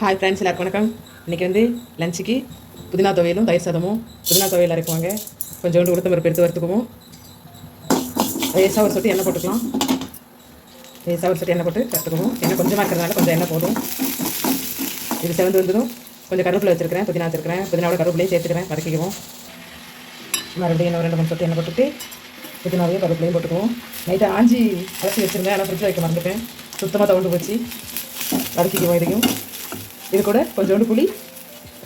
Hi friends, எல்லாருக்கும் வணக்கம். இன்றைக்கி வந்து லஞ்சுக்கு புதினா துவையலும் தயிர் சாதமும். புதினா துவையல் அரைக்குவாங்க, கொஞ்சோண்டு உளுத்தம்பருப்பு எடுத்து வறுத்துக்குவோம். லேசாக ஒரு சொட்டு எண்ணெய் போட்டுக்கலாம். லேசாக ஒரு சொட்டு எண்ணெய் போட்டு வறுத்துக்குவோம். எண்ணெய் கொஞ்சமாக இருக்கிறதுனால கொஞ்சம் எண்ணெய் போதும். இது செவந்து வந்ததும் கொஞ்சம் கருவேப்பிலை வச்சுருக்கிறேன், புதினா வச்சுருக்கிறேன். புதினாவோட கருவேப்பிலையும் சேர்த்துக்கிறேன், வதக்கிக்குவோம். மறுபடியும் இன்னும் 2-3 சொட்டு எண்ணெய் போட்டுட்டு புதினாவையும் கருவேப்பிலையும் போட்டுக்குவோம். நைட்டு ஆஞ்சி அரைச்சி வச்சுருந்தேன், ஆனால் ஃப்ரிட்ஜில் வைக்க மறந்துட்டேன். சுத்தமாக தவண்டு போச்சு. வதக்கிக்குவோம். இதையும் இது கூட கொஞ்சோண்டு புளி,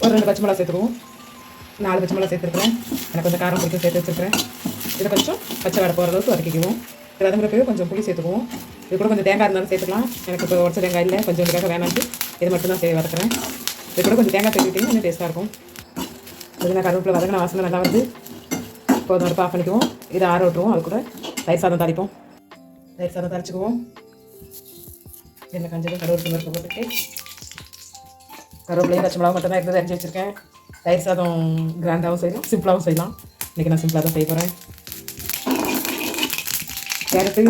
ஒரு 2 பச்சை மிளகா சேர்த்துக்குவோம். 4 பச்சை மிளகா சேர்த்துருக்குறேன், எனக்கு கொஞ்சம் காரம் பிடிக்கும், சேர்த்து வச்சுருக்கிறேன். இதை கொஞ்சம் பச்சை வடை போகிற அளவுக்கு வதக்கிக்குவோம். இது வதங்குறதுக்கு கொஞ்சம் புளி சேர்த்துக்குவோம். இது கூட கொஞ்சம் தேங்காய் இருந்தாலும் சேர்த்துக்கலாம். எனக்கு இப்போ உடச்ச தேங்காய் இல்லை, கொஞ்சோண்டுக்காக வேணான்ட்டு இது மட்டும் தான் வதக்குறேன். இது கூட கொஞ்சம் தேங்காய் சேர்த்துக்கிட்டிங்கன்னா இன்னும் டேஸ்ட்டாக இருக்கும். புதினா கருவேப்பிலை வதங்கின வாசனை நல்லா வந்து போதும், அடுப்பு ஆஃப் பண்ணிக்குவோம். இதை ஆற விட்டுருவோம். அது கூட தயிர் சாதம் தாளிப்போம். தயிர் சாதம் தாளிச்சுக்குவோம். எண்ணெய் கஞ்சதும் கருவேப்பிலை பருப்பு போட்டுட்டு கருவேப்பிலையும் பச்சை மிளகா மட்டும் தான் எடுத்து அரைச்சி வச்சுருக்கேன். தயிர் சாதம் கிராண்டாகவும் செய்யலாம், சிம்பிளாகவும் செய்யலாம். இன்றைக்கி நான் சிம்பிளாக தான் செய்ய போகிறேன். கேரட்டு,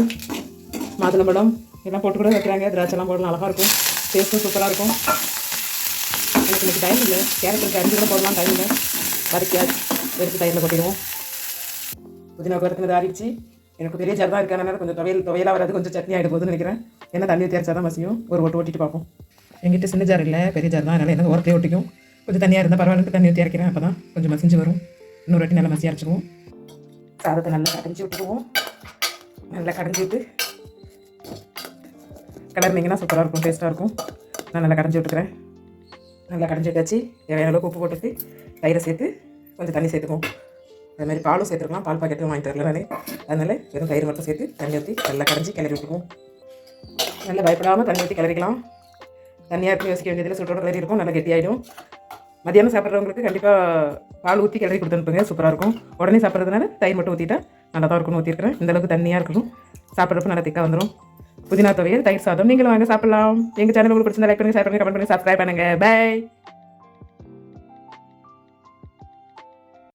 மாதுளம்பழம் எல்லாம் போட்டு கூட வைக்கிறாங்க. திராட்சைலாம் போடலாம், அழகாக இருக்கும். டேஸ்ட்டும் சூப்பராக இருக்கும். எனக்கு இன்றைக்கி டைம் இல்லை. கேரட்டுக்கு அரிஞ்சு கூட போடலாம், டைம் இல்லை. வதக்கியாச்சு எடுத்து தயிரில் கொட்டிடுவோம். புதினாவுக்கு வறுத்துனது ஆறிடுச்சு. எனக்கு பெரிய ஜார் தான் இருக்கனால கொஞ்சம் துவையலாக வராது, கொஞ்சம் சட்னி ஆகிட போகுதுன்னு நினைக்கிறேன். ஏன்னா தண்ணி ஊற்றி அரைச்சா தான் மசியும். ஒரு ஓட்டிட்டு பார்ப்போம். எங்கிட்ட சின்ன ஜார் இல்லை, பெரிய ஜார் தான். அதனால் எனக்கு ஓரத்தையே ஒட்டிக்கும். கொஞ்சம் தண்ணியாக இருந்தால் பரவாயில்ல, தண்ணி ஊற்றி அரைக்கிறேன். அப்போ தான் கொஞ்சம் மசிஞ்சு வரும். இன்னொரு வாட்டி நல்லா மசி அரைச்சிக்குவோம். சாதத்தை நல்லா கடைஞ்சி விட்டுக்குவோம். நல்லா கடைஞ்சி விட்டு கிளறினீங்கன்னா சூப்பராக இருக்கும், டேஸ்ட்டாக இருக்கும். நான் நல்லா கடைஞ்சி விட்டுக்கிறேன். நல்லா கடைஞ்சி விட்டாச்சு. தேவையான அளவுக்கு உப்பு போட்டுட்டு தயிரை சேர்த்து கொஞ்சம் தண்ணி சேர்த்துக்குவோம். அது மாதிரி பாலும் சேர்த்துக்கலாம். பால் பாக்கெட்டும் வாங்கிட்டு வரல நானே, அதனால் வெறும் தயிர் மட்டும் சேர்த்து தண்ணி ஊற்றி நல்லா கடைஞ்சி கிளறி விட்டுக்குவோம். நல்லா பயப்படாமல் தண்ணி ஊற்றி கிளறிக்கலாம். தண்ணியாக இருக்கும் யோசிக்க வேண்டியதில் சுட்டோட கிளறி இருக்கும், நல்லா கெட்டியாகிடும். மதியானம் சாப்பிட்றவங்களுக்கு கண்டிப்பாக பால் ஊற்றி கிளறி கொடுத்து அனுப்புங்க, சூப்பராக இருக்கும். உடனே சாப்பிட்றதுனால தயிர் மட்டும் ஊற்றிட்டா நல்லா தான் இருக்கும்னு ஊற்றிருக்கிறேன். இந்தளவுக்கு தண்ணியாக இருக்கணும், சாப்பிட்றப்ப நல்லா திக்காக வந்துடும். புதினா துவையல் தயிர் சாதம் நீங்களும் வாங்க சாப்பிட்லாம். எங்கள் சேனல் உங்களுக்கு பிடிச்சிருந்தா லைக் பண்ணுங்கள், ஷேர் பண்ணுங்கள், கமெண்ட் பண்ணுங்கள், சப்ஸ்கிரைப் பண்ணுங்கள். பை.